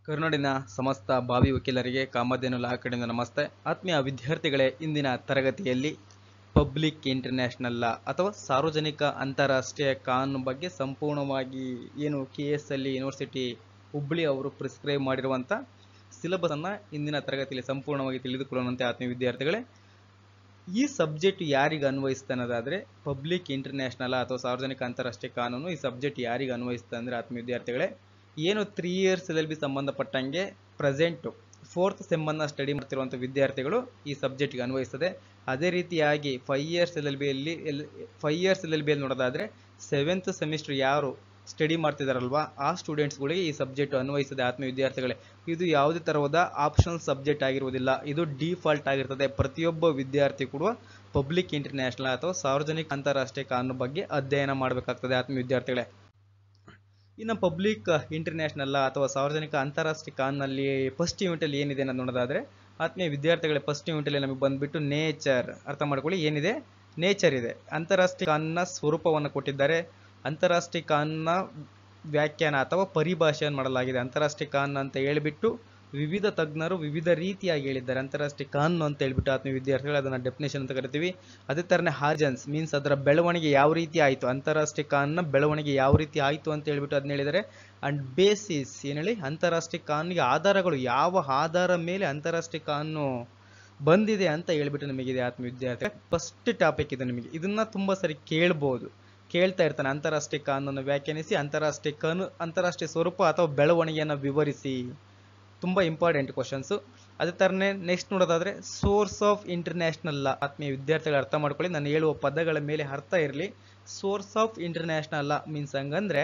ಕರುನಾಡಿನ ಸಮಸ್ತ ಭಾವಿ ವಕೀಲರಿಗೆ ಕಾಮಧೇನು ಲಾ ಕಡೆಯಿಂದ ನಮಸ್ತೆ. ಆತ್ಮೀಯ ವಿದ್ಯಾರ್ಥಿಗಳೇ, ಇಂದಿನ ತರಗತಿಯಲ್ಲಿ ಪಬ್ಲಿಕ್ ಇಂಟರ್ನ್ಯಾಷನಲ್ ಲಾ ಅಥವಾ ಸಾರ್ವಜನಿಕ ಅಂತಾರಾಷ್ಟ್ರೀಯ ಕಾನೂನು ಬಗ್ಗೆ ಸಂಪೂರ್ಣವಾಗಿ ಏನು KS ಯೂನಿವರ್ಸಿಟಿ ಹುಬ್ಬಳ್ಳಿ ಅವರು ಪ್ರಿಸ್ಕ್ರೈಬ್ ಮಾಡಿರುವಂಥ ಸಿಲೆಬಸ್ ಅನ್ನು ಇಂದಿನ ತರಗತಿಯಲ್ಲಿ ಸಂಪೂರ್ಣವಾಗಿ ತಿಳಿದುಕೊಳ್ಳುವಂತೆ ಆತ್ಮೀಯ ವಿದ್ಯಾರ್ಥಿಗಳೇ, ಈ ಸಬ್ಜೆಕ್ಟ್ ಯಾರಿಗೆ ಅನ್ವಯಿಸ್ತಾ ಅನ್ನೋದಾದರೆ ಪಬ್ಲಿಕ್ ಇಂಟರ್ನ್ಯಾಷನಲ್ ಅಥವಾ ಸಾರ್ವಜನಿಕ ಅಂತಾರಾಷ್ಟ್ರೀಯ ಕಾನೂನು ಈ ಸಬ್ಜೆಕ್ಟ್ ಯಾರಿಗೆ ಅನ್ವಯಿಸ್ತಾ ಅಂದರೆ ಆತ್ಮೀಯ ವಿದ್ಯಾರ್ಥಿಗಳೇ, ಏನು 3 years LLB ಸಂಬಂಧಪಟ್ಟಂಗೆ ಪ್ರೆಸೆಂಟು 4th ಸೆಮ್ಮನ್ನು ಸ್ಟಡಿ ಮಾಡ್ತಿರುವಂಥ ವಿದ್ಯಾರ್ಥಿಗಳು ಈ ಸಬ್ಜೆಕ್ಟ್ಗೆ ಅನ್ವಯಿಸ್ತದೆ. ಅದೇ ರೀತಿಯಾಗಿ 5 years LLB ನೋಡೋದಾದರೆ 7th ಸೆಮಿಸ್ಟರ್ ಯಾರು ಸ್ಟಡಿ ಮಾಡ್ತಿದಾರಲ್ವಾ ಆ ಸ್ಟೂಡೆಂಟ್ಸ್ಗಳಿಗೆ ಈ ಸಬ್ಜೆಕ್ಟ್ ಅನ್ವಯಿಸ್ತದೆ. ಆತ್ಮೀಯ ವಿದ್ಯಾರ್ಥಿಗಳೇ, ಇದು ಯಾವುದೇ ಥರದ ಆಪ್ಷನಲ್ ಸಬ್ಜೆಕ್ಟ್ ಆಗಿರುವುದಿಲ್ಲ, ಇದು ಡಿಫಾಲ್ಟ್ ಆಗಿರ್ತದೆ. ಪ್ರತಿಯೊಬ್ಬ ವಿದ್ಯಾರ್ಥಿ ಕೂಡ ಪಬ್ಲಿಕ್ ಇಂಟರ್ನ್ಯಾಷನಲ್ ಅಥವಾ ಸಾರ್ವಜನಿಕ ಅಂತಾರಾಷ್ಟ್ರೀಯ ಕಾನೂನು ಬಗ್ಗೆ ಅಧ್ಯಯನ ಮಾಡಬೇಕಾಗ್ತದೆ. ಆತ್ಮೀಯ ವಿದ್ಯಾರ್ಥಿಗಳೇ, ಇನ್ನು ಪಬ್ಲಿಕ್ ಇಂಟರ್ನ್ಯಾಷನಲ್ ಅಥವಾ ಸಾರ್ವಜನಿಕ ಅಂತಾರಾಷ್ಟ್ರೀಯ ಕಾನೂನಲ್ಲಿ ಫಸ್ಟ್ ಯೂನಿಟಲ್ಲಿ ಏನಿದೆ ಅನ್ನೋದು ನೋಡೋದಾದರೆ ಆತ್ಮೀಯ ವಿದ್ಯಾರ್ಥಿಗಳೇ, ಫಸ್ಟ್ ಯೂನಿಟಲ್ಲಿ ನಮಗೆ ಬಂದುಬಿಟ್ಟು ನೇಚರ್ ಅರ್ಥ ಮಾಡ್ಕೊಳ್ಳಿ. ಏನಿದೆ? ನೇಚರ್ ಇದೆ. ಅಂತಾರಾಷ್ಟ್ರೀಯ ಕಾನೂನಿನ ಸ್ವರೂಪವನ್ನು ಕೊಟ್ಟಿದ್ದಾರೆ. ಅಂತಾರಾಷ್ಟ್ರೀಯ ಕಾನೂನಿನ ವ್ಯಾಖ್ಯಾನ ಅಥವಾ ಪರಿಭಾಷೆಯನ್ನು ಮಾಡಲಾಗಿದೆ. ಅಂತಾರಾಷ್ಟ್ರೀಯ ಕಾನೂನು ಅಂತ ಹೇಳಿಬಿಟ್ಟು ವಿವಿಧ ತಜ್ಞರು ವಿವಿಧ ರೀತಿಯಾಗಿ ಹೇಳಿದ್ದಾರೆ. ಅಂತಾರಾಷ್ಟ್ರೀಯ ಕಾನೂನು ಅಂತ ಹೇಳ್ಬಿಟ್ಟು ಆತ್ಮೀಯ ವಿದ್ಯಾರ್ಥಿಗಳು ಅದನ್ನು ಡೆಫಿನೇಷನ್ ಅಂತ ಕರಿತೀವಿ. ಅದೇ ಥರನೇ ಹಾರ್ಜನ್ಸ್ ಮೀನ್ಸ್ ಅದರ ಬೆಳವಣಿಗೆ ಯಾವ ರೀತಿ ಆಯಿತು, ಅಂತಾರಾಷ್ಟ್ರೀಯ ಕಾನೂನಿನ ಬೆಳವಣಿಗೆ ಯಾವ ರೀತಿ ಆಯಿತು ಅಂತ ಹೇಳ್ಬಿಟ್ಟು ಅದನ್ನ ಹೇಳಿದ್ದಾರೆ. ಅಂಡ್ ಬೇಸಿಸ್ ಏನು ಹೇಳಿ, ಅಂತಾರಾಷ್ಟ್ರೀಯ ಕಾನೂನಿಗೆ ಆಧಾರಗಳು, ಯಾವ ಆಧಾರ ಮೇಲೆ ಅಂತಾರಾಷ್ಟ್ರೀಯ ಕಾನೂನು ಬಂದಿದೆ ಅಂತ ಹೇಳ್ಬಿಟ್ಟು ನಿಮಗಿದೆ. ಆತ್ಮೀಯ ವಿದ್ಯಾರ್ಥಿ, ಫಸ್ಟ್ ಟಾಪಿಕ್ ಇದು. ನಿಮಗೆ ಇದನ್ನ ತುಂಬ ಸರಿ ಕೇಳ್ತಾ ಇರ್ತಾನೆ. ಅಂತಾರಾಷ್ಟ್ರೀಯ ಕಾನೂನನ್ನು ವ್ಯಾಖ್ಯಾನಿಸಿ, ಅಂತಾರಾಷ್ಟ್ರೀಯ ಸ್ವರೂಪ ಅಥವಾ ಬೆಳವಣಿಗೆಯನ್ನು ವಿವರಿಸಿ. ತುಂಬ ಇಂಪಾರ್ಟೆಂಟ್ ಕ್ವಶನ್ಸು. ಅದೇ ಥರನೇ ನೆಕ್ಸ್ಟ್ ನೋಡೋದಾದರೆ ಸೋರ್ಸ್ ಆಫ್ ಇಂಟರ್ನ್ಯಾಷನಲ್ ಲಾ. ಆತ್ಮೀಯ ವಿದ್ಯಾರ್ಥಿಗಳು ಅರ್ಥ ಮಾಡ್ಕೊಳ್ಳಿ, ನಾನು ಹೇಳುವ ಪದಗಳ ಮೇಲೆ ಅರ್ಥ ಇರಲಿ. Source of international law means ಹಂಗಂದ್ರೆ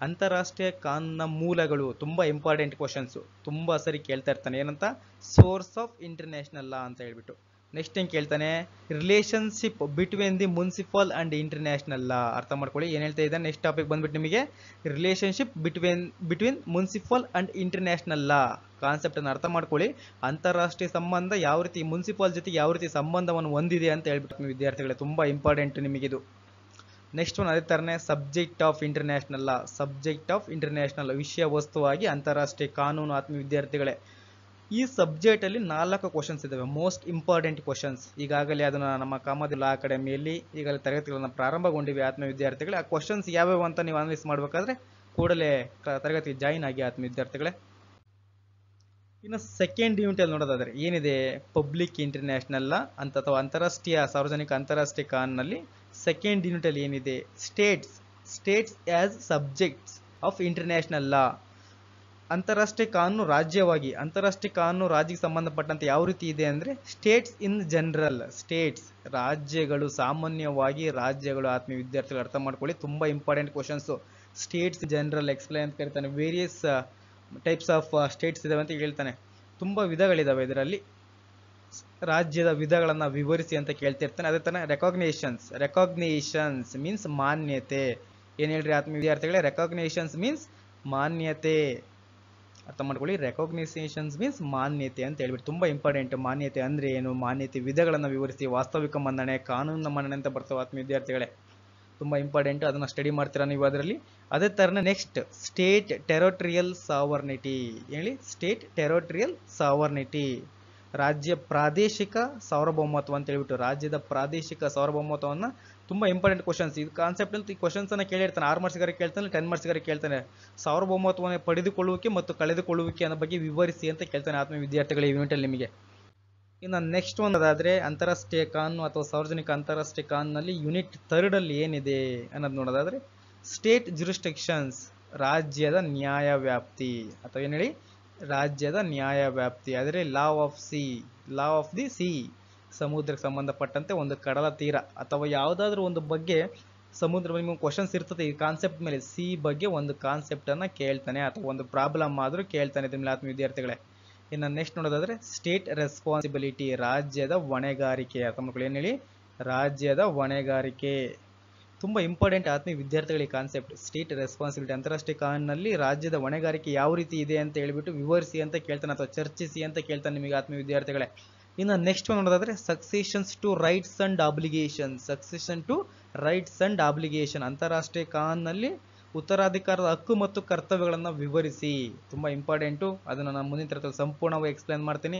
ಅಂತಾರಾಷ್ಟ್ರೀಯ ಕಾನೂನಿನ ಮೂಲಗಳು. ತುಂಬ ಇಂಪಾರ್ಟೆಂಟ್ ಕ್ವಶನ್ಸು, ತುಂಬ ಸರಿ ಕೇಳ್ತಾ ಇರ್ತಾನೆ. ಏನಂತ? ಸೋರ್ಸ್ ಆಫ್ ಇಂಟರ್ನ್ಯಾಷನಲ್ ಲಾ ಅಂತ ಹೇಳ್ಬಿಟ್ಟು. ನೆಕ್ಸ್ಟ್ ಹೆಂಗೆ ಕೇಳ್ತಾನೆ? Relationship between the municipal and international ಲಾ. ಅರ್ಥ ಮಾಡ್ಕೊಳ್ಳಿ ಏನು ಹೇಳ್ತಾ ಇದ್ದಾನೆ. ನೆಕ್ಸ್ಟ್ ಟಾಪಿಕ್ ಬಂದ್ಬಿಟ್ಟು ನಿಮಗೆ relationship between municipal and international law concept ಅನ್ನು ಅರ್ಥ ಮಾಡ್ಕೊಳ್ಳಿ. ಅಂತಾರಾಷ್ಟ್ರೀಯ ಸಂಬಂಧ ಯಾವ ರೀತಿ ಮುನ್ಸಿಪಲ್ ಜೊತೆಗೆ ಯಾವ ರೀತಿ ಸಂಬಂಧವನ್ನು ಹೊಂದಿದೆ ಅಂತ ಹೇಳ್ಬಿಟ್ಟು ವಿದ್ಯಾರ್ಥಿಗಳೇ, ತುಂಬ ಇಂಪಾರ್ಟೆಂಟ್ ನಿಮಗಿದು. ನೆಕ್ಸ್ಟ್ ಒನ್ ಅದೇ ಥರನೇ subject of international law. Subject of international ವಿಷಯ ವಸ್ತುವಾಗಿ ಅಂತಾರಾಷ್ಟ್ರೀಯ ಕಾನೂನು. ಆತ್ಮೀಯ ವಿದ್ಯಾರ್ಥಿಗಳೇ, ಈ ಸಬ್ಜೆಕ್ಟಲ್ಲಿ 4 ಕ್ವಶನ್ಸ್ ಇದ್ದಾವೆ, ಮೋಸ್ಟ್ ಇಂಪಾರ್ಟೆಂಟ್ ಕ್ವಶನ್ಸ್. ಈಗಾಗಲೇ ಅದನ್ನು ನಮ್ಮ ಕಾಮಧೇನು ಲಾ ಅಕಾಡೆಮಿಯಲ್ಲಿ ಈಗಾಗಲೇ ತರಗತಿಗಳನ್ನು ಪ್ರಾರಂಭಗೊಂಡಿವೆ. ಆತ್ಮೀಯ ವಿದ್ಯಾರ್ಥಿಗಳೇ, ಆ ಕ್ವಶನ್ಸ್ ಯಾವ್ಯಾವ ಅಂತ ನೀವು ಅನಲೈಸ್ ಮಾಡಬೇಕಾದ್ರೆ ಕೂಡಲೇ ತರಗತಿಗೆ ಜಾಯಿನ್ ಆಗಿ ಆತ್ಮೀಯ ವಿದ್ಯಾರ್ಥಿಗಳೇ. ಇನ್ನು ಸೆಕೆಂಡ್ ಯೂನಿಟಲ್ಲಿ ನೋಡೋದಾದರೆ ಏನಿದೆ? ಪಬ್ಲಿಕ್ ಇಂಟರ್ನ್ಯಾಷನಲ್ ಲಾ ಅಂತ ಅಥವಾ ಸಾರ್ವಜನಿಕ ಅಂತಾರಾಷ್ಟ್ರೀಯ ಕಾನೂನಲ್ಲಿ ಸೆಕೆಂಡ್ ಯೂನಿಟಲ್ಲಿ ಏನಿದೆ? States as subjects of international ಲಾ. ಅಂತಾರಾಷ್ಟ್ರೀಯ ಕಾನೂನು ರಾಜ್ಯವಾಗಿ, ಅಂತಾರಾಷ್ಟ್ರೀಯ ಕಾನೂನು ರಾಜ್ಯಕ್ಕೆ ಸಂಬಂಧಪಟ್ಟಂತೆ ಯಾವ ರೀತಿ ಇದೆ ಅಂದರೆ ಸ್ಟೇಟ್ಸ್ ಇನ್ ಜನರಲ್. ಸ್ಟೇಟ್ಸ್ ರಾಜ್ಯಗಳು, ಸಾಮಾನ್ಯವಾಗಿ ರಾಜ್ಯಗಳು. ಆತ್ಮೀಯ ವಿದ್ಯಾರ್ಥಿಗಳು ಅರ್ಥ ಮಾಡ್ಕೊಳ್ಳಿ, ತುಂಬ important questions. States general explain ಅಂತ ಕರಿತಾನೆ. ವೇರಿಯಸ್ ಟೈಪ್ಸ್ ಆಫ್ ಸ್ಟೇಟ್ಸ್ ಇದಾವೆ ಅಂತ ಹೇಳ್ತಾನೆ. ತುಂಬ ವಿಧಗಳಿದಾವೆ ಇದರಲ್ಲಿ. ರಾಜ್ಯದ ವಿಧಗಳನ್ನು ವಿವರಿಸಿ ಅಂತ ಕೇಳ್ತಿರ್ತಾನೆ. ಅದೇ ಥರ ರೆಕಾಗ್ನೇಷನ್ಸ್ ಮೀನ್ಸ್ ಮಾನ್ಯತೆ. ಏನು ಹೇಳ್ರಿ ಆತ್ಮೀಯ ವಿದ್ಯಾರ್ಥಿಗಳೇ? ರೆಕಾಗ್ನೇಷನ್ಸ್ ಮೀನ್ಸ್ ಮಾನ್ಯತೆ. ಅರ್ಥ ಮಾಡ್ಕೊಳ್ಳಿ, ರೆಕಾಗ್ನೈಸೇಷನ್ಸ್ ಮೀನ್ಸ್ ಮಾನ್ಯತೆ ಅಂತ ಹೇಳ್ಬಿಟ್ಟು. ತುಂಬ ಇಂಪಾರ್ಟೆಂಟ್. ಮಾನ್ಯತೆ ಅಂದರೆ ಏನು, ಮಾನ್ಯತೆ ವಿಧಗಳನ್ನು ವಿವರಿಸಿ. ವಾಸ್ತವಿಕ ಮನ್ನಣೆ, ಕಾನೂನಿನ ಮನ್ನಣೆ ಅಂತ ಬರ್ತವೆ ಆತ್ಮೀಯ ವಿದ್ಯಾರ್ಥಿಗಳೇ, ತುಂಬ ಇಂಪಾರ್ಟೆಂಟ್. ಅದನ್ನು ಸ್ಟಡಿ ಮಾಡ್ತೀರಾ ನೀವು ಅದರಲ್ಲಿ. ಅದೇ ಥರನೇ ನೆಕ್ಸ್ಟ್ ಸ್ಟೇಟ್ ಟೆರಿಟೋರಿಯಲ್ ಸಾವರ್ನಿಟಿ. ಹೇಳಿ, ಸ್ಟೇಟ್ ಟೆರಿಟೋರಿಯಲ್ ಸಾವರ್ನಿಟಿ. ರಾಜ್ಯ ಪ್ರಾದೇಶಿಕ ಸಾರ್ವಭೌಮತ್ವ ಅಂತ ಹೇಳ್ಬಿಟ್ಟು, ರಾಜ್ಯದ ಪ್ರಾದೇಶಿಕ ಸಾರ್ವಭೌಮತ್ವವನ್ನು. ತುಂಬ ಇಂಪಾರ್ಟೆಂಟ್ ಕ್ವಶನ್ಸ್. ಇದು ಕಾನ್ಸೆಪ್ಟ್ ಅಂತ ಈ ಕ್ವಶನ್ಸನ್ನು ಕೇಳಿರ್ತಾನೆ. 6 ಮಾರ್ಕ್ಸ್ಗಾರಿಗೆ ಕೇಳ್ತಾನೆ, 10 ಮಾರ್ಕ್ಸ್ಗಾರಿಗೆ ಕೇಳ್ತಾನೆ. ಸಾರ್ವಭೌಮತ್ವವನ್ನು ಪಡೆದುಕೊಳ್ಳುವಿಕೆ ಮತ್ತು ಕಳೆದುಕೊಳ್ಳುವಿಕೆ ಅನ್ನೋ ಬಗ್ಗೆ ವಿವರಿಸಿ ಅಂತ ಕೇಳ್ತಾನೆ ಆತ್ಮೀಯ ವಿದ್ಯಾರ್ಥಿಗಳ ಈ ಯೂನಿಟಲ್ಲಿ ನಿಮಗೆ. ಇನ್ನು ನೆಕ್ಸ್ಟ್ ಒಂದಾದರೆ ಅಂತಾರಾಷ್ಟ್ರೀಯ ಕಾನೂನು ಅಥವಾ ಸಾರ್ವಜನಿಕ ಅಂತಾರಾಷ್ಟ್ರೀಯ ಕಾನೂನಲ್ಲಿ ಯೂನಿಟ್ 3ರಲ್ಲಿ ಏನಿದೆ ಅನ್ನೋದು ನೋಡೋದಾದರೆ ಸ್ಟೇಟ್ ಜುರಿಸ್ಡಿಕ್ಷನ್ಸ್. ರಾಜ್ಯದ ನ್ಯಾಯ ವ್ಯಾಪ್ತಿ ಅಥವಾ ಏನು ಹೇಳಿ, ರಾಜ್ಯದ ನ್ಯಾಯ ವ್ಯಾಪ್ತಿ. ಆದರೆ ಲಾ ಆಫ್ ದಿ ಸಿ. ಸಮುದ್ರಕ್ಕೆ ಸಂಬಂಧಪಟ್ಟಂತೆ ಒಂದು ಕಡಲ ತೀರ ಅಥವಾ ಯಾವುದಾದ್ರೂ ಒಂದು ಬಗ್ಗೆ ಸಮುದ್ರ ನಿಮಗೆ ಕ್ವಶನ್ಸ್ ಇರ್ತದೆ ಈ ಕಾನ್ಸೆಪ್ಟ್ ಮೇಲೆ. ಸಿ ಬಗ್ಗೆ ಒಂದು ಕಾನ್ಸೆಪ್ಟನ್ನು ಕೇಳ್ತಾನೆ ಅಥವಾ ಒಂದು ಪ್ರಾಬ್ಲಮ್ ಆದರೂ ಕೇಳ್ತಾನೆ ಇದ್ರ ಮೇಲೆ ಆತ್ಮೀಯ ವಿದ್ಯಾರ್ಥಿಗಳೇ. ಇನ್ನು ನೆಕ್ಸ್ಟ್ ನೋಡೋದಾದರೆ ಸ್ಟೇಟ್ ರೆಸ್ಪಾನ್ಸಿಬಿಲಿಟಿ. ರಾಜ್ಯದ ಹೊಣೆಗಾರಿಕೆ. ಅರ್ಥ ಮಾಡ್ಕೊಳ್ಳಿ, ಏನು ಹೇಳಿ, ರಾಜ್ಯದ ಹೊಣೆಗಾರಿಕೆ. ತುಂಬ ಇಂಪಾರ್ಟೆಂಟ್ ಆತ್ಮೀಯ ವಿದ್ಯಾರ್ಥಿಗಳ ಕಾನ್ಸೆಪ್ಟ್. State responsibility. ಅಂತಾರಾಷ್ಟ್ರೀಯ ಕಾನೂನಿನಲ್ಲಿ ರಾಜ್ಯದ ಹೊಣೆಗಾರಿಕೆ ಯಾವ ರೀತಿ ಇದೆ ಅಂತ ಹೇಳ್ಬಿಟ್ಟು ವಿವರಿಸಿ ಅಂತ ಕೇಳ್ತಾನೆ ಅಥವಾ ಚರ್ಚಿಸಿ ಅಂತ ಕೇಳ್ತಾನೆ ನಿಮಗೆ ಆತ್ಮೀಯ ವಿದ್ಯಾರ್ಥಿಗಳೇ. ಇನ್ನು ನೆಕ್ಸ್ಟ್ ನೋಡೋದಾದರೆ ಸಕ್ಸೆಷನ್ಸ್ ಟು ರೈಟ್ಸ್ ಅಂಡ್ ಆಬ್ಲಿಗೇಷನ್. ಅಂತಾರಾಷ್ಟ್ರೀಯ ಕಾನೂನಿನಲ್ಲಿ ಉತ್ತರಾಧಿಕಾರದ ಹಕ್ಕು ಮತ್ತು ಕರ್ತವ್ಯಗಳನ್ನು ವಿವರಿಸಿ. ತುಂಬಾ ಇಂಪಾರ್ಟೆಂಟು, ಅದನ್ನು ನಾನು ಮುಂದಿನ ತರಗತಿಯಲ್ಲಿ ಸಂಪೂರ್ಣವಾಗಿ ಎಕ್ಸ್ಪ್ಲೇನ್ ಮಾಡ್ತೀನಿ.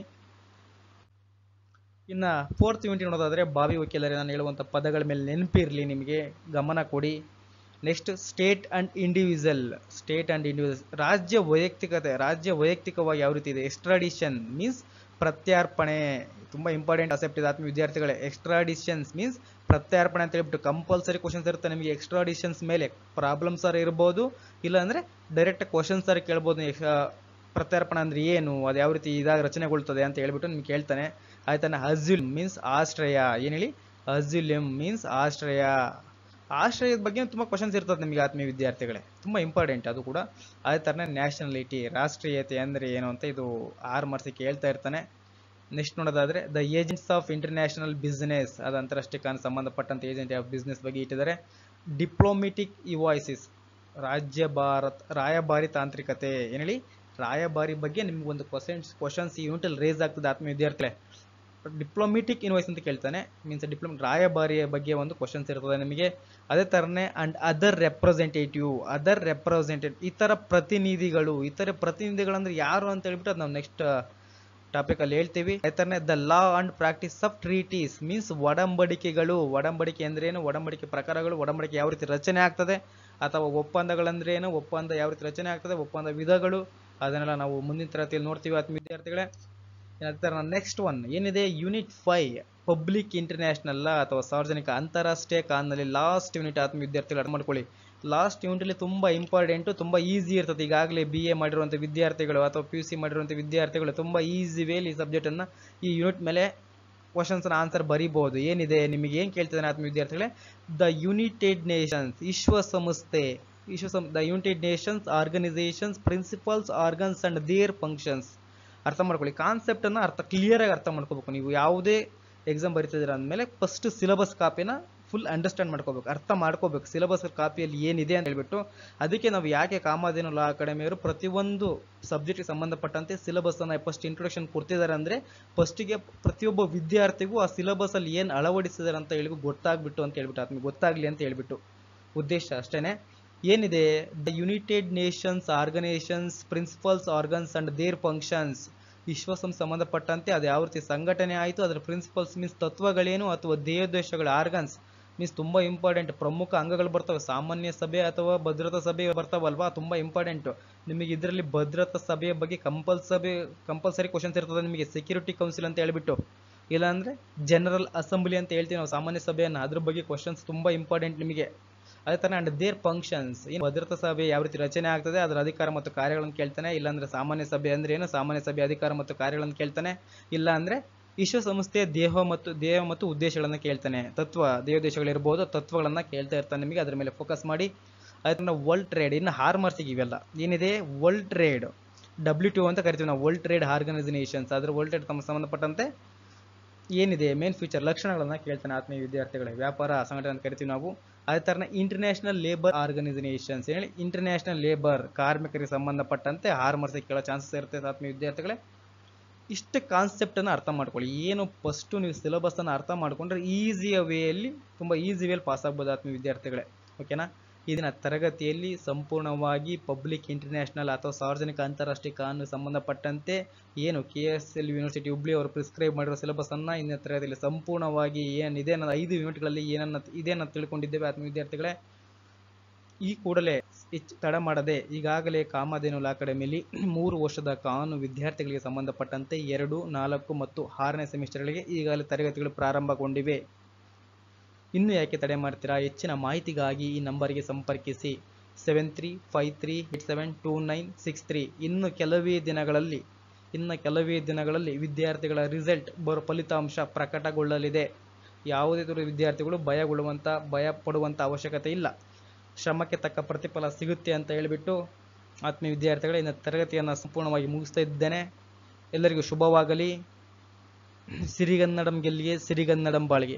ಇನ್ನು 4th ಯೂನಿಟ್ ನೋಡೋದಾದ್ರೆ ಬಾವಿ ವಕೀಲರೇ, ನಾನು ಹೇಳುವಂಥ ಪದಗಳ ಮೇಲೆ ನೆನಪಿರಲಿ, ನಿಮಗೆ ಗಮನ ಕೊಡಿ. Next state and individual. ರಾಜ್ಯ ವೈಯಕ್ತಿಕವಾಗಿ ಯಾವ ರೀತಿ ಇದೆ. ಎಕ್ಸ್ಟ್ರಾಡಿಷನ್ ಮೀನ್ಸ್ ಪ್ರತ್ಯರ್ಪಣೆ. ತುಂಬಾ ಇಂಪಾರ್ಟೆಂಟ್ ಕಾನ್ಸೆಪ್ಟ್ ಇದೆ ಆತ್ಮೀಯ ವಿದ್ಯಾರ್ಥಿಗಳೇ. ಎಕ್ಸ್ಟ್ರಾಡಿಷನ್ಸ್ ಮೀನ್ಸ್ ಪ್ರತ್ಯರ್ಪಣೆ ಅಂತ ಹೇಳ್ಬಿಟ್ಟು ಕಂಪಲ್ಸರಿ ಕ್ವಶನ್ಸ್ ಇರುತ್ತೆ ನಿಮಗೆ. ಎಕ್ಸ್ಟ್ರಾಡಿಷನ್ಸ್ ಮೇಲೆ ಪ್ರಾಬ್ಲಮ್ಸ್ ಆರ್ ಇರ್ಬೋದು, ಇಲ್ಲಾಂದ್ರೆ ಡೈರೆಕ್ಟ್ ಕ್ವಶನ್ಸ್ ಆರ್ ಕೇಳ್ಬೋದು. ಪ್ರತ್ಯರ್ಪಣೆ ಅಂದ್ರೆ ಏನು, ಅದು ಯಾವ ರೀತಿ ಇದಾಗ ರಚನೆಗೊಳ್ತದೆ ಅಂತ ಹೇಳ್ಬಿಟ್ಟು ನಿಮ್ಗೆ ಕೇಳ್ತಾನೆ. ಆಯ್ತಾನೆ. ಅಸ್ಯುಲಮ್ ಮೀನ್ಸ್ ಆಶ್ರಯ. ಏನ್ ಹೇಳಿ, ಅಸ್ಯುಲಮ್ ಮೀನ್ಸ್ ಆಶ್ರಯ. ಆಶ್ರಯದ ಬಗ್ಗೆ ತುಂಬಾ ಕ್ವಶನ್ಸ್ ಇರ್ತದೆ ನಿಮಗೆ ಆತ್ಮೀಯ ವಿದ್ಯಾರ್ಥಿಗಳೇ, ತುಂಬಾ ಇಂಪಾರ್ಟೆಂಟ್ ಅದು ಕೂಡ. ಅದೇ ತರನೇ ನ್ಯಾಷನಾಲಿಟಿ, ರಾಷ್ಟ್ರೀಯತೆ ಅಂದ್ರೆ ಏನು ಅಂತ ಇದು 6 ಮಾರ್ಕ್ಸ್ ಕೇಳ್ತಾ ಇರ್ತಾನೆ. ನೆಕ್ಸ್ಟ್ ನೋಡೋದಾದ್ರೆ the agents of international business, ಅದು ಅಂತಾರಾಷ್ಟ್ರೀಯ ಸಂಬಂಧಪಟ್ಟಂತ ಏಜೆಂಟ್ ಆಫ್ ಬಿಸಿನೆಸ್ ಬಗ್ಗೆ ಇಟ್ಟಿದ್ದಾರೆ. ಡಿಪ್ಲೊಮೆಟಿಕ್ ಇವಾಯ್ಸಸ್, ರಾಯಭಾರಿ ತಾಂತ್ರಿಕತೆ. ಏನ್ ಹೇಳಿ, ರಾಯಭಾರಿ ಬಗ್ಗೆ ನಿಮ್ಗೆ ಒಂದು ಕ್ವಶನ್ಸ್ ಈ ಯೂನಿಟ್ ಅಲ್ಲಿ ರೇಸ್ ಆಗ್ತದೆ ಆತ್ಮೀಯ ವಿದ್ಯಾರ್ಥಿಗಳೇ. ಡಿಪ್ಲೊಮೆಟಿಕ್ ಇನ್ವಾಯ್ಸ್ ಅಂತ ಕೇಳ್ತಾನೆ, ಮೀನ್ಸ್ ರಾಯಭಾರಿಯ ಬಗ್ಗೆ ಒಂದು ಕ್ವಶನ್ಸ್ ಇರ್ತದೆ ನಿಮಗೆ. ಅದೇ ತರನೇ ಅಂಡ್ ಅದರ್ ರೆಪ್ರೆಸೆಂಟೇಟಿವ್, ಇತರ ಪ್ರತಿನಿಧಿಗಳು ಅಂದ್ರೆ ಯಾರು ಅಂತ ಹೇಳ್ಬಿಟ್ಟು ಅದು ನಾವು ನೆಕ್ಸ್ಟ್ ಟಾಪಿಕ್ ಅಲ್ಲಿ ಹೇಳ್ತೀವಿ. ಅದೇ ತರನೇ the law and practice of treaties means ಒಡಂಬಡಿಕೆಗಳು. ಒಡಂಬಡಿಕೆ ಅಂದ್ರೆ ಏನು, ಒಡಂಬಡಿಕೆ ಪ್ರಕಾರಗಳು, ಒಡಂಬಡಿಕೆ ಯಾವ ರೀತಿ ರಚನೆ ಆಗ್ತದೆ, ಅಥವಾ ಒಪ್ಪಂದಗಳಂದ್ರೆ ಏನು, ಒಪ್ಪಂದ ಯಾವ ರೀತಿ ರಚನೆ ಆಗ್ತದೆ, ಒಪ್ಪಂದ ವಿಧಗಳು, ಅದನ್ನೆಲ್ಲ ನಾವು ಮುಂದಿನ ತರಗತಿಯಲ್ಲಿ ನೋಡ್ತೀವಿ ಆತ್ಮೀಯ ವಿದ್ಯಾರ್ಥಿಗಳೇ. ನೆಕ್ಸ್ಟ್ ಒನ್ ಏನಿದೆ, ಯೂನಿಟ್ 5 ಪಬ್ಲಿಕ್ ಇಂಟರ್ನ್ಯಾಷನಲ್ ಅಥವಾ ಸಾರ್ವಜನಿಕ ಅಂತಾರಾಷ್ಟ್ರೀಯ ಕಾನೂನಲ್ಲಿ ಲಾಸ್ಟ್ ಯೂನಿಟ್ ಆತ್ಮೀಯ ವಿದ್ಯಾರ್ಥಿಗಳು ಅರ್ಥ ಮಾಡ್ಕೊಳ್ಳಿ. ಲಾಸ್ಟ್ ಯೂನಿಟ್ ಅಲ್ಲಿ ತುಂಬಾ ಇಂಪಾರ್ಟೆಂಟ್, ತುಂಬಾ ಈಸಿ ಇರ್ತದೆ. ಈಗಾಗಲೇ BA ಮಾಡಿರುವಂಥ ವಿದ್ಯಾರ್ಥಿಗಳು ಅಥವಾ PUC ಮಾಡಿರುವಂಥ ವಿದ್ಯಾರ್ಥಿಗಳು ತುಂಬಾ ಈಸಿ ವೇಲಿ ಈ ಸಬ್ಜೆಕ್ಟ್ ಅನ್ನ, ಈ ಯೂನಿಟ್ ಮೇಲೆ ಕ್ವಶನ್ಸ್ ಆನ್ಸರ್ ಬರೀಬಹುದು. ಏನಿದೆ ನಿಮಗೆ ಏನ್ ಕೇಳ್ತಿದ್ದಾನೆ ಆತ್ಮೀಯ ವಿದ್ಯಾರ್ಥಿಗಳೇ, ದ ಯುನೈಟೆಡ್ ನೇಷನ್ಸ್ ವಿಶ್ವಸಂಸ್ಥೆ, the United Nations organisations principles organs and their functions. ಅರ್ಥ ಮಾಡ್ಕೊಳ್ಳಿ, ಕಾನ್ಸೆಪ್ಟ್ ಅನ್ನ ಕ್ಲಿಯರ್ ಆಗಿ ಅರ್ಥ ಮಾಡ್ಕೋಬೇಕು. ನೀವು ಯಾವುದೇ ಎಕ್ಸಾಮ್ ಬರೀತಿದ್ದೀರ ಅಂದಮೇಲೆ ಫಸ್ಟ್ ಸಿಲೆಬಸ್ ಕಾಪಿನ ಫುಲ್ ಅಂಡರ್ಸ್ಟ್ಯಾಂಡ್ ಮಾಡ್ಕೋಬೇಕು, ಅರ್ಥ ಮಾಡ್ಕೋಬೇಕು ಸಿಲೆಬಸ್ ಕಾಪಿಯಲ್ಲಿ ಏನಿದೆ ಅಂತ ಹೇಳ್ಬಿಟ್ಟು. ಅದಕ್ಕೆ ನಾವು ಯಾಕೆ ಕಾಮಧೇನು ಲಾ ಅಕಾಡೆಮಿಯವರು ಪ್ರತಿಯೊಂದು ಸಬ್ಜೆಕ್ಟ್ಗೆ ಸಂಬಂಧಪಟ್ಟಂತೆ ಸಿಲೆಬಸ್ ಅನ್ನ ಫಸ್ಟ್ ಇಂಟ್ರೊಡಕ್ಷನ್ ಕೊಡ್ತಿದ್ದಾರೆ ಅಂದ್ರೆ ಫಸ್ಟಿಗೆ ಪ್ರತಿಯೊಬ್ಬ ವಿದ್ಯಾರ್ಥಿಗೂ ಆ ಸಿಲೆಬಸ್ ಅಲ್ಲಿ ಏನ್ ಅಳವಡಿಸಿದಾರೆ ಅಂತ ಹೇಳಿ ಗೊತ್ತಾಗ್ಬಿಟ್ಟು ಅಂತ ಹೇಳ್ಬಿಟ್ಟು, ಆತ್ಮೀಯ ಗೊತ್ತಾಗ್ಲಿ ಅಂತ ಹೇಳ್ಬಿಟ್ಟು ಉದ್ದೇಶ ಅಷ್ಟೇನೆ. ಏನಿದೆ, the United Nations organisations principles organs and their functions. ವಿಶ್ವಸಂಸ್ಥೆ ಸಂಬಂಧಪಟ್ಟಂತೆ ಅದು ಯಾವ ರೀತಿ ಸಂಘಟನೆ ಆಯಿತು, ಅದರ ಪ್ರಿನ್ಸಿಪಲ್ಸ್ ಮೀನ್ಸ್ ತತ್ವಗಳೇನು, ಅಥವಾ ದೇವದೇಶಗಳ ಆರ್ಗನ್ಸ್ ಮೀನ್ಸ್ ತುಂಬಾ ಇಂಪಾರ್ಟೆಂಟ್. ಪ್ರಮುಖ ಅಂಗಗಳು ಬರ್ತವೆ, ಸಾಮಾನ್ಯ ಸಭೆ ಅಥವಾ ಭದ್ರತಾ ಸಭೆ ಬರ್ತಾವಲ್ವಾ, ತುಂಬಾ ಇಂಪಾರ್ಟೆಂಟ್ ನಿಮಗೆ. ಇದರಲ್ಲಿ ಭದ್ರತಾ ಸಭೆಯ ಬಗ್ಗೆ ಕಂಪಲ್ಸರಿ ಕ್ವಶನ್ಸ್ ಇರ್ತದೆ ನಿಮಗೆ. ಸೆಕ್ಯೂರಿಟಿ ಕೌನ್ಸಿಲ್ ಅಂತ ಹೇಳ್ಬಿಟ್ಟು, ಇಲ್ಲಾಂದ್ರೆ ಜನರಲ್ ಅಸೆಂಬ್ಲಿ ಅಂತ ಹೇಳ್ತೀವಿ ನಾವು ಸಾಮಾನ್ಯ ಸಭೆಯನ್ನ, ಅದ್ರ ಬಗ್ಗೆ ಕ್ವಶನ್ಸ್ ತುಂಬಾ ಇಂಪಾರ್ಟೆಂಟ್ ನಿಮಗೆ. ಅದೇ ತರ ಅಂಡ್ ದೇರ್ ಫಂಕ್ಷನ್ಸ್, ಭದ್ರತಾ ಸಭೆ ಯಾವ ರೀತಿ ರಚನೆ ಆಗ್ತದೆ, ಅದರ ಅಧಿಕಾರ ಮತ್ತು ಕಾರ್ಯಗಳನ್ನು ಕೇಳ್ತಾನೆ. ಇಲ್ಲಾಂದ್ರೆ ಸಾಮಾನ್ಯ ಸಭೆ ಅಂದ್ರೆ ಏನು, ಸಾಮಾನ್ಯ ಸಭೆ ಅಧಿಕಾರ ಮತ್ತು ಕಾರ್ಯಗಳನ್ನು ಕೇಳ್ತಾನೆ. ಇಲ್ಲ ಅಂದ್ರೆ ವಿಶ್ವಸಂಸ್ಥೆಯ ದೇಹ ಮತ್ತು ಉದ್ದೇಶಗಳನ್ನ ಕೇಳ್ತಾನೆ. ದೇವದೇಶಗಳಿರ್ಬೋದು, ತತ್ವಗಳನ್ನ ಕೇಳ್ತಾ ಇರ್ತಾನೆ ನಿಮಗೆ. ಅದ್ರ ಮೇಲೆ ಫೋಕಸ್ ಮಾಡಿ. ಅದನ್ನ ವರ್ಲ್ಡ್ ಟ್ರೇಡ್, ಇನ್ನು 6 ಮಾರ್ಕ್ಸಿಗೆ ಇವೆಲ್ಲ ಏನಿದೆ, ವರ್ಲ್ಡ್ ಟ್ರೇಡ್ WTO ಅಂತ ಕರಿತೀವಿ ನಾವು, ವರ್ಲ್ಡ್ ಟ್ರೇಡ್ ಆರ್ಗನೈಸೇಷನ್ಸ್. ಅದ್ರ ವರ್ಲ್ಡ್ ಟ್ರೇಡ್ ಸಂಬಂಧಪಟ್ಟಂತೆ ಏನಿದೆ ಮೇನ್ ಫ್ಯೂಚರ್ ಲಕ್ಷಣಗಳನ್ನ ಕೇಳ್ತಾನೆ ಆತ್ಮೀಯ ವಿದ್ಯಾರ್ಥಿಗಳೇ. ವ್ಯಾಪಾರ ಸಂಘಟನೆ ಅಂತ ಕರಿತೀವಿ ನಾವು. ಅದೇ ತರನ ಇಂಟರ್ನ್ಯಾಷನಲ್ ಲೇಬರ್ ಆರ್ಗನೈಸೇಷನ್ಸ್, ಹೇಳಿ ಇಂಟರ್ನ್ಯಾಷನಲ್ ಲೇಬರ್, ಕಾರ್ಮಿಕರಿಗೆ ಸಂಬಂಧಪಟ್ಟಂತೆ 6 ಮಾರ್ಕ್ಸಿಗೆ ಕೇಳೋ ಚಾನ್ಸಸ್ ಇರುತ್ತೆ ಆತ್ಮೀಯ ವಿದ್ಯಾರ್ಥಿಗಳೇ. ಇಷ್ಟ ಕಾನ್ಸೆಪ್ಟ್ ಅನ್ನು ಅರ್ಥ ಮಾಡ್ಕೊಳ್ಳಿ. ಏನು ಫಸ್ಟ್ ನೀವು ಸಿಲೆಬಸ್ ಅನ್ನು ಅರ್ಥ ಮಾಡ್ಕೊಂಡ್ರೆ ತುಂಬಾ ಈಸಿ ವೇಲಿ ಪಾಸ್ ಆಗ್ಬೋದು ಆತ್ಮೀಯ ವಿದ್ಯಾರ್ಥಿಗಳೇ. ಓಕೆನಾ. ಇದನ್ನ ತರಗತಿಯಲ್ಲಿ ಸಂಪೂರ್ಣವಾಗಿ ಪಬ್ಲಿಕ್ ಇಂಟರ್ನ್ಯಾಷನಲ್ ಅಥವಾ ಸಾರ್ವಜನಿಕ ಅಂತಾರಾಷ್ಟ್ರೀಯ ಕಾನೂನು ಸಂಬಂಧಪಟ್ಟಂತೆ ಏನು KSL ಯೂನಿವರ್ಸಿಟಿ ಹುಬ್ಳಿ ಅವರು ಪ್ರಿಸ್ಕ್ರೈಬ್ ಮಾಡಿರೋ ಸಿಲೆಬಸ್ ಅನ್ನ ಇಂದಿನ ತರಗತಿಯಲ್ಲಿ ಸಂಪೂರ್ಣವಾಗಿ ಏನಿದೆ ಅನ್ನೋದು 5 ಯೂನಿಟ್ಗಳಲ್ಲಿ ಏನನ್ನ ತಿಳ್ಕೊಂಡಿದ್ದೇವೆ ಆತ್ಮೀಯ ವಿದ್ಯಾರ್ಥಿಗಳೇ. ಈ ಕೂಡಲೇ ತಡ ಮಾಡದೆ ಈಗಾಗಲೇ ಕಾಮಧೇನು ಲಾ ಅಕಾಡೆಮಿಯಲ್ಲಿ 3 ವರ್ಷದ ಕಾನೂನು ವಿದ್ಯಾರ್ಥಿಗಳಿಗೆ ಸಂಬಂಧಪಟ್ಟಂತೆ 2, 4 ಮತ್ತು 6ನೇ ಸೆಮಿಸ್ಟರ್ಗಳಿಗೆ ಈಗಾಗಲೇ ತರಗತಿಗಳು ಪ್ರಾರಂಭಗೊಂಡಿವೆ. ಇನ್ನು ಯಾಕೆ ತಡೆ ಮಾಡ್ತೀರಾ? ಹೆಚ್ಚಿನ ಮಾಹಿತಿಗಾಗಿ ಈ ನಂಬರ್ಗೆ ಸಂಪರ್ಕಿಸಿ 7353872963. ಇನ್ನು ಕೆಲವೇ ದಿನಗಳಲ್ಲಿ ವಿದ್ಯಾರ್ಥಿಗಳ ರಿಸಲ್ಟ್ ಫಲಿತಾಂಶ ಪ್ರಕಟಗೊಳ್ಳಲಿದೆ. ಯಾವುದೇ ವಿದ್ಯಾರ್ಥಿಗಳು ಭಯ ಪಡುವಂತ ಅವಶ್ಯಕತೆ ಇಲ್ಲ. ಶ್ರಮಕ್ಕೆ ತಕ್ಕ ಪ್ರತಿಫಲ ಸಿಗುತ್ತೆ ಅಂತ ಹೇಳಿಬಿಟ್ಟು ಆತ್ಮೀಯ ವಿದ್ಯಾರ್ಥಿಗಳೇ ಇನ್ನು ತರಗತಿಯನ್ನು ಸಂಪೂರ್ಣವಾಗಿ ಮುಗಿಸ್ತಾ ಇದ್ದೇನೆ. ಎಲ್ಲರಿಗೂ ಶುಭವಾಗಲಿ. ಸಿರಿಗನ್ನಡಂ ಗೆಲ್ಲಿಗೆ, ಸಿರಿಗನ್ನಡಂ ಬಾಳಿಗೆ.